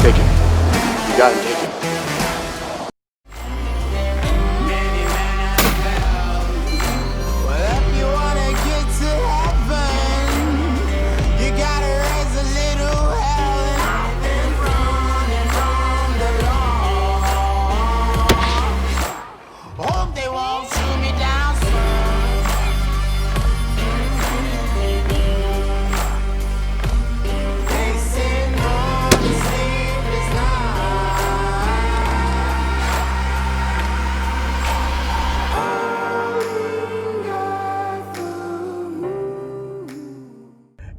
Take it. You got it, take it.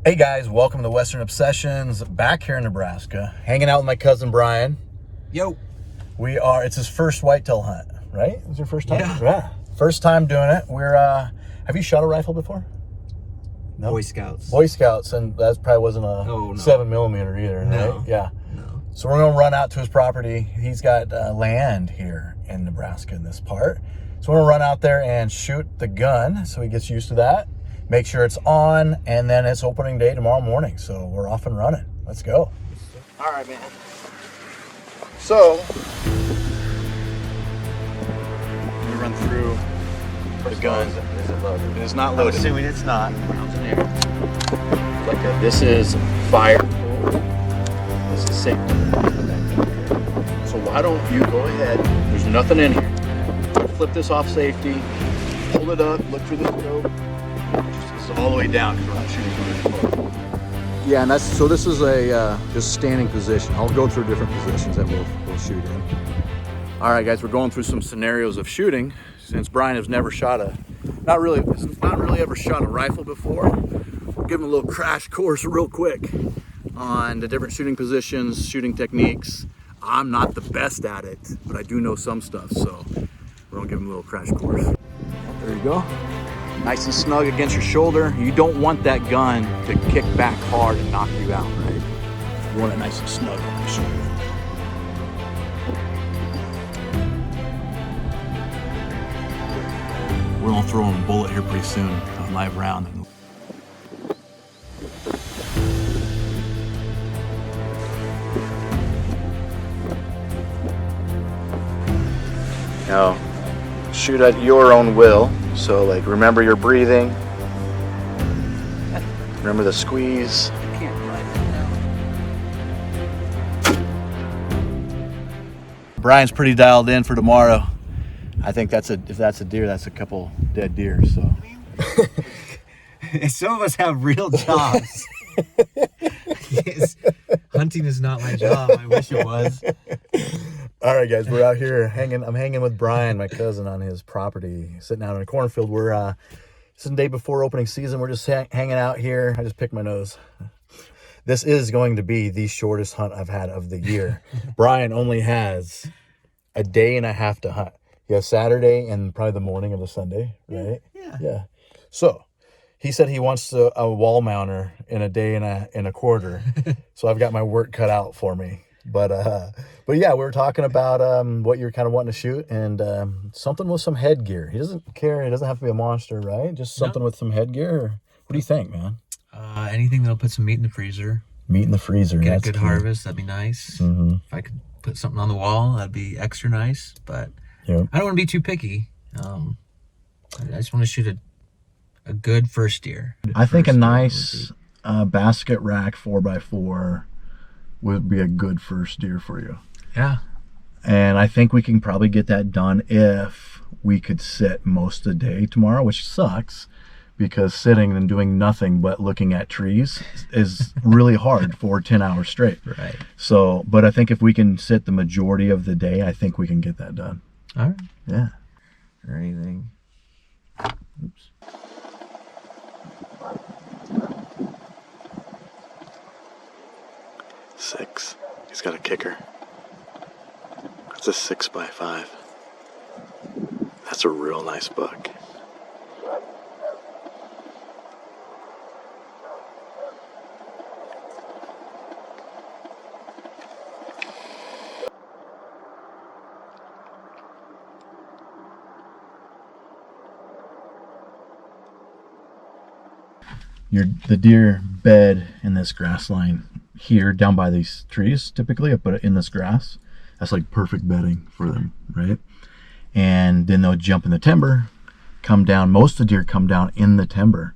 Hey guys, welcome to the Western Obsessions, back here in Nebraska, hanging out with my cousin Brian. Yo. It's his first whitetail hunt, right? It's your first time? Yeah. First time doing it. Have you shot a rifle before? No? Boy Scouts. Boy Scouts, and that probably wasn't a 7mm either, no. Right? Yeah. No. So we're gonna run out to his property. He's got land here in Nebraska in this part. So we're gonna run out there and shoot the gun so he gets used to that. Make sure it's on, and then it's opening day tomorrow morning. So we're off and running. Let's go. All right, man. So, we run through the gun. Is it loaded? It is not loaded. I'm assuming it's not. This is fire. This is safety. So why don't you go ahead? There's nothing in here. Flip this off safety. Hold it up. Look through the scope. Just all the way down because we're not shooting from this floor. Yeah, and this is a just standing position. I'll go through different positions that we'll shoot in. All right, guys, we're going through some scenarios of shooting. Since Brian has never shot not really ever shot a rifle before, we'll give him a little crash course real quick on the different shooting positions, shooting techniques. I'm not the best at it, but I do know some stuff, so we're gonna give him a little crash course. There you go. Nice and snug against your shoulder. You don't want that gun to kick back hard and knock you out, right? You want it nice and snug on your shoulder. We're gonna throw him a bullet here pretty soon, a live round. Now, shoot at your own will. So, like, remember your breathing. Remember the squeeze. I can't write it. Brian's pretty dialed in for tomorrow. I think if that's a deer, that's a couple dead deer. So, Some of us have real jobs. Yes. Hunting is not my job. I wish it was. all right, guys, we're out here hanging. I'm hanging with Brian, my cousin, on his property, sitting out in a cornfield. This is the day before opening season. We're just hanging out here. I just picked my nose. This is going to be the shortest hunt I've had of the year. Brian only has a day and a half to hunt. He has Saturday and probably the morning of the Sunday, right? Yeah. So he said he wants a wall mounter in a day and a quarter. So I've got my work cut out for me. But yeah, we were talking about what you're kind of wanting to shoot, and something with some headgear. He doesn't care. It doesn't have to be a monster, right? Just something with some headgear. What do you think, man? Anything that'll put some meat in the freezer. Meat in the freezer. Get a good harvest. That'd be nice. Mm-hmm. If I could put something on the wall, that'd be extra nice. But yep. I don't want to be too picky. I just want to shoot a good first deer. I think a nice basket rack 4x4 would be a good first deer for you. Yeah. And I think we can probably get that done if we could sit most of the day tomorrow, which sucks because sitting and doing nothing but looking at trees is really hard for 10 hours straight. Right. So, but I think if we can sit the majority of the day, I think we can get that done. All right. Yeah. Or anything. Oops. Six. He's got a kicker. It's a 6x5. That's a real nice buck. The deer bed in this grass line here down by these trees. Typically I put it in this grass. That's like perfect bedding for them, right? And then they'll jump in the timber, come down. Most of the deer come down in the timber,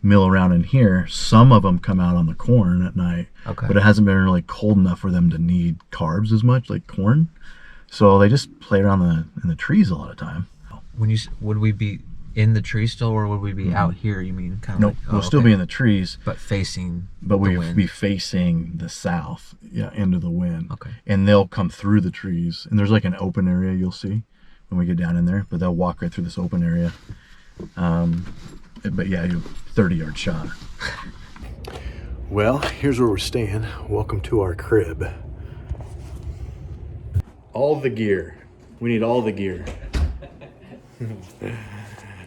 mill around in here. Some of them come out on the corn at night, but it hasn't been really cold enough for them to need carbs as much, like corn. So they just play around in the trees a lot of time. Would we be in the tree still, or would we be out here? You mean kind of? Nope, we'll still be in the trees, but facing. But we'll be facing the south, into the wind. Okay. And they'll come through the trees, and there's like an open area you'll see when we get down in there. But they'll walk right through this open area. But yeah, 30-yard shot. Well, here's where we're staying. Welcome to our crib. All the gear. We need all the gear.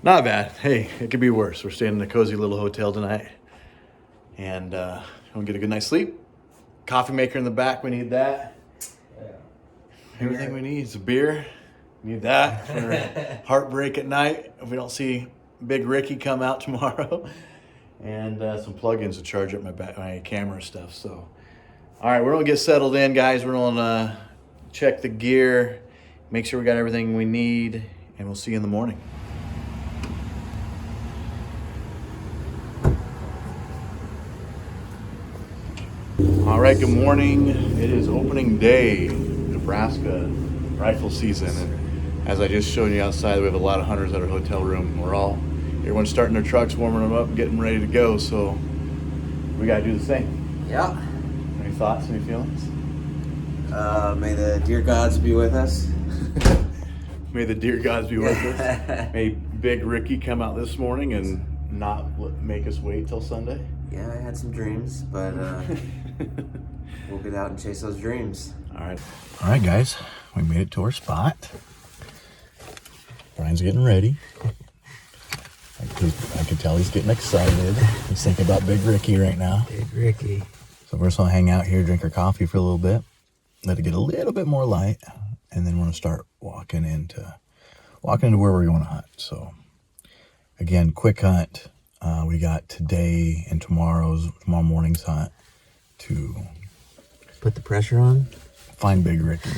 Not bad. Hey, it could be worse. We're staying in a cozy little hotel tonight. And we'll get a good night's sleep. Coffee maker in the back, we need that. Everything we need is a beer. Need that for heartbreak at night if we don't see Big Ricky come out tomorrow. And some plugins to charge up my camera stuff. So, all right, we're gonna get settled in, guys. We're gonna check the gear, make sure we got everything we need, and we'll see you in the morning. All right, good morning. It is opening day, Nebraska rifle season. And as I just showed you outside, we have a lot of hunters at our hotel room. Everyone's starting their trucks, warming them up, getting ready to go. So we got to do the same. Yeah. Any thoughts, any feelings? May the deer gods be with us. May the deer gods be with us. May Big Ricky come out this morning and not make us wait till Sunday. Yeah, I had some dreams, but we'll get out and chase those dreams. All right, guys. We made it to our spot. Brian's getting ready. I can tell he's getting excited. He's thinking about Big Ricky right now. Big Ricky. So we're just gonna hang out here, drink our coffee for a little bit, let it get a little bit more light, and then we're gonna start walking into where we're going to hunt. So again, quick hunt. We got today and tomorrow morning's hunt to put the pressure on. Find Big Ricky.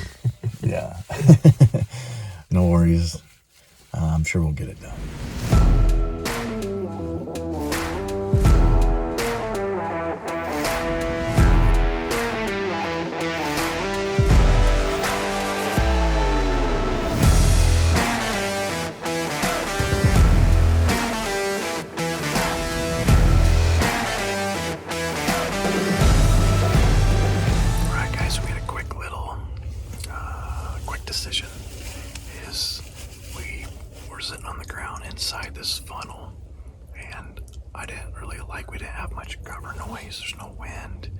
Yeah. No worries. I'm sure we'll get it done. Decision is we were sitting on the ground inside this funnel, and we didn't have much cover noise. There's no wind,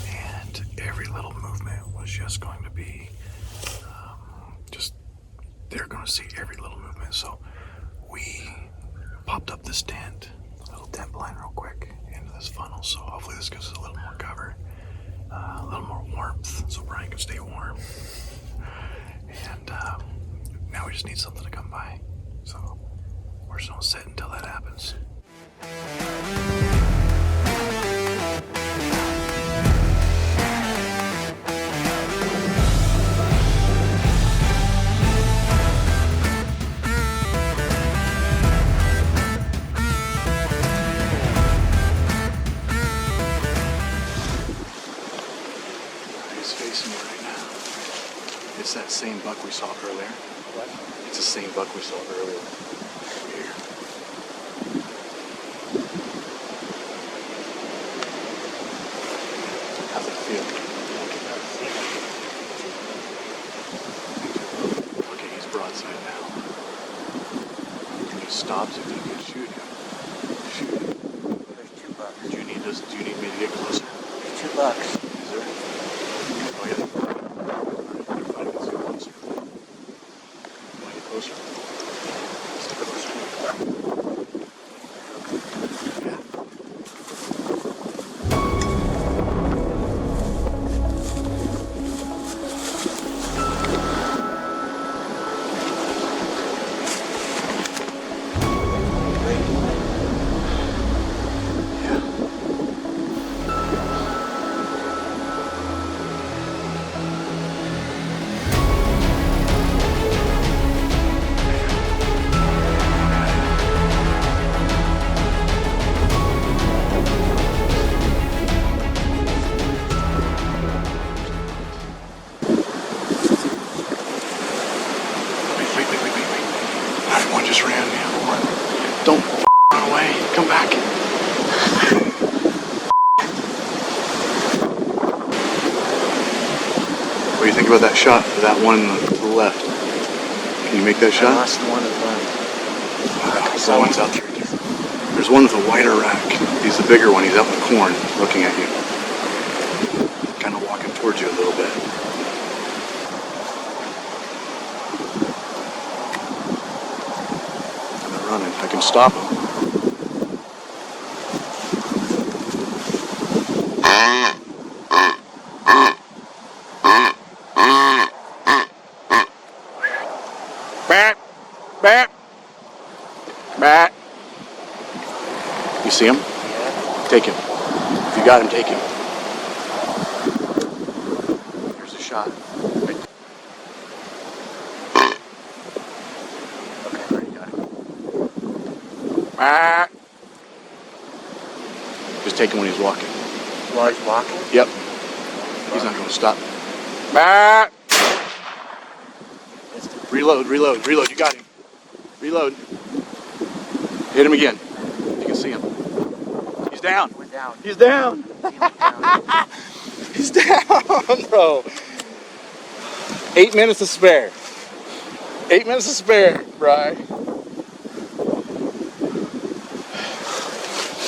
and every little movement was just going to be they're going to see every little movement. So we popped up this tent, a little tent blind real quick into this funnel. So hopefully this gives us a little more cover, a little more warmth, so Brian can stay warm. And now we just need something to come by. So we're just gonna sit until that happens. He's facing me right now. It's that same buck we saw earlier. What? It's the same buck we saw earlier. Here. How's it feel? Okay, he's broadside now. When he stops, if you can shoot him, shoot him. There's 2 bucks. Do you need me to get closer? There's 2 bucks. Is there? Oh yeah. Alright, let's get closer. Want to get closer? Let's get closer. Yeah. What do you think about that shot for that one to the left? Can you make that shot? I lost the one to the left. That one's out there. There's one with a wider rack. He's the bigger one. He's out in the corn looking at you. Kind of walking towards you a little bit. And they're running. I can stop him. Bat! Bat! Bat! You see him? Yeah. Take him. If you got him, take him. Here's a shot. Right. Okay, already got him. Ah. Just take him when he's walking. While he's walking? Yep. He's not going to stop. Ah. Reload, reload, reload. You got him. Reload. Hit him again. You can see him. He's down. We're down. He's down. He's down, bro. 8 minutes to spare. 8 minutes to spare, Bri.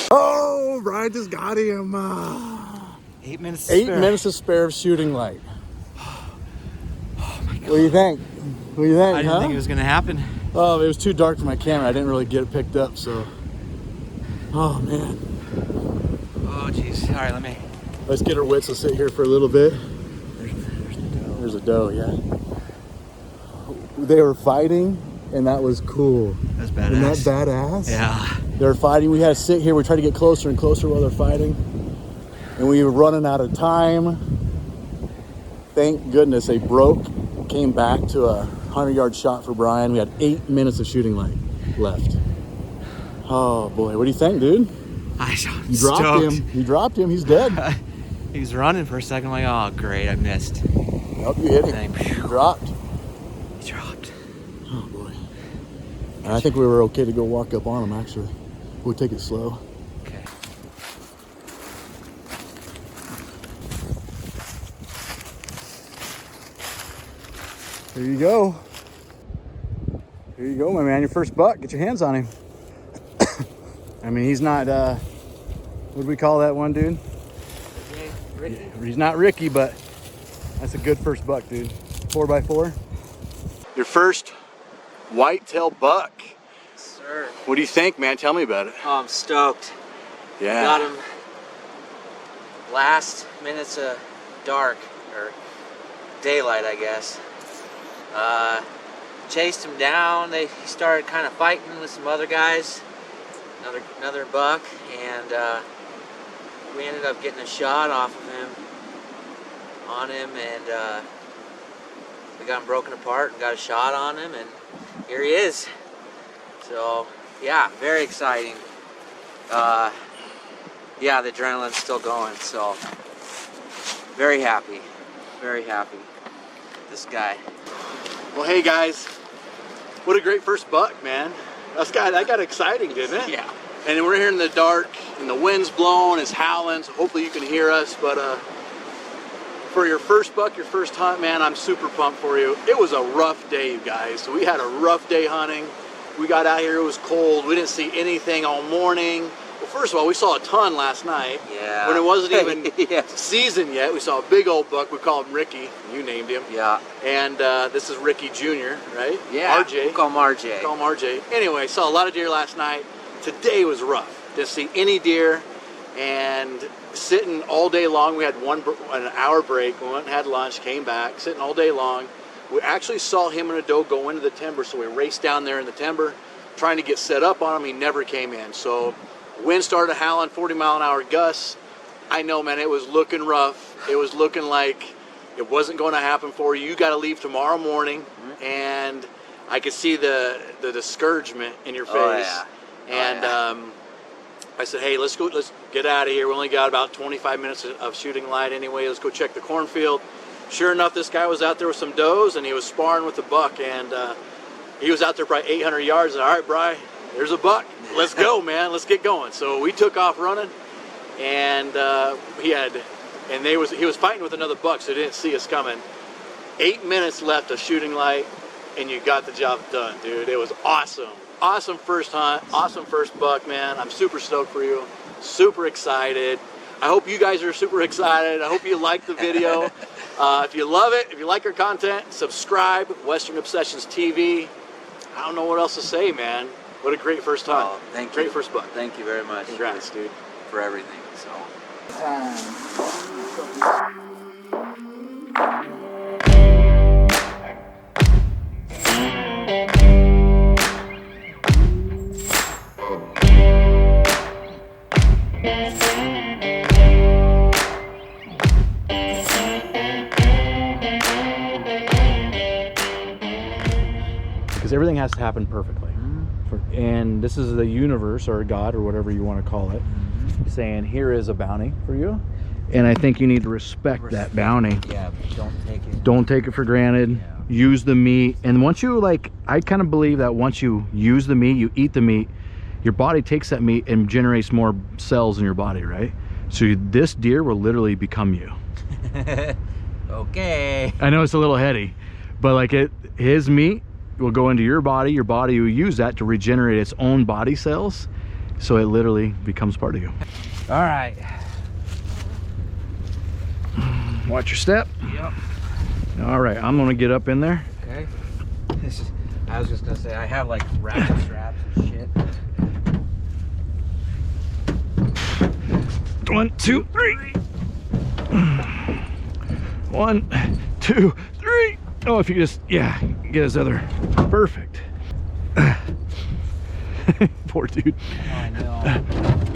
Oh, Bri just got him. 8 minutes. 8 minutes to spare of shooting light. Oh my God. What do you think? What do you think? I didn't think it was gonna happen. Oh, it was too dark for my camera. I didn't really get it picked up, so. Oh man. Oh jeez. All right, let me. Let's get our wits to sit here for a little bit. There's a doe, yeah. They were fighting, and that was cool. That's badass. Isn't that badass? Yeah. They were fighting. We had to sit here. We tried to get closer and closer while they're fighting, and we were running out of time. Thank goodness they broke. Came back to a 100-yard shot for Brian. We had 8 minutes of shooting light left. Oh boy, what do you think, dude? You dropped him. You dropped him. He's dead. He was running for a second. I'm like, oh great, I missed. Nope, you hit him. He dropped. He dropped. Oh boy. I think we were okay to go walk up on him. Actually, we'll take it slow. Okay. Here you go. Here you go, my man. Your first buck. Get your hands on him. I mean, he's not, what do we call that one, dude? Ricky? He's not Ricky, but that's a good first buck, dude. 4x4. Your first whitetail buck. Sir. What do you think, man? Tell me about it. Oh, I'm stoked. Yeah. Got him last minutes of dark, or daylight, I guess. Chased him down. He started kind of fighting with some other guys. Another buck, and we ended up getting a shot off of him, on him, and we got him broken apart and got a shot on him, and here he is. So yeah, very exciting. Yeah, the adrenaline's still going, so very happy with this guy. Well, hey guys, what a great first buck, man. That got exciting, didn't it? Yeah. And we're here in the dark, and the wind's blowing, it's howling, so hopefully you can hear us. But for your first buck, your first hunt, man, I'm super pumped for you. It was a rough day, you guys. So we had a rough day hunting. We got out here, it was cold. We didn't see anything all morning. Well, first of all, we saw a ton last night. Yeah. When it wasn't even Yeah. season yet, we saw a big old buck. We called him Ricky. You named him. Yeah. And this is Ricky Jr., right? Yeah. RJ. Call him RJ. Call him RJ. Anyway, saw a lot of deer last night. Today was rough. Didn't see any deer, and sitting all day long. We had an hour break. We went and had lunch, came back, sitting all day long. We actually saw him and a doe go into the timber, so we raced down there in the timber, trying to get set up on him. He never came in. So wind started howling, 40-mile-an-hour gusts. I know, man, it was looking rough. It was looking like it wasn't going to happen for you. You got to leave tomorrow morning, and I could see the discouragement in your face. Oh, yeah. And I said, hey, let's get out of here. We only got about 25 minutes of shooting light anyway. Let's go check the cornfield. Sure enough, this guy was out there with some does, and he was sparring with a buck, and he was out there probably 800 yards. And all right, Bri, there's a buck. Let's go, man. Let's get going. So we took off running, and he was fighting with another buck, so he didn't see us coming. 8 minutes left of shooting light, and you got the job done, dude. It was awesome. Awesome first hunt, awesome first buck, man. I'm super stoked for you, super excited. I hope you guys are super excited. I hope you like the video. If you love it, if you like our content, subscribe, Western Obsessions TV. I don't know what else to say, man. What a great first hunt. Oh, thank you. Great first buck. Thank you very much. Congrats, dude. For everything. So. Because everything has to happen perfectly. And this is the universe or God or whatever you want to call it saying here is a bounty for you, and I think you need to respect that bounty. Yeah, Don't take it for granted. Yeah. Use the meat, and once you I kind of believe that once you use the meat, you eat the meat, your body takes that meat and generates more cells in your body, right? So this deer will literally become you. Okay. I know it's a little heady, but his meat will go into your body will use that to regenerate its own body cells, so it literally becomes part of you. All right. Watch your step. Yep. All right, I'm gonna get up in there. Okay. I was just gonna say, I have like ratchet straps and shit. 1, 2, 3. 1, 2, 3. Oh, if you just, yeah, get his other. Perfect. Poor dude. Oh, I know.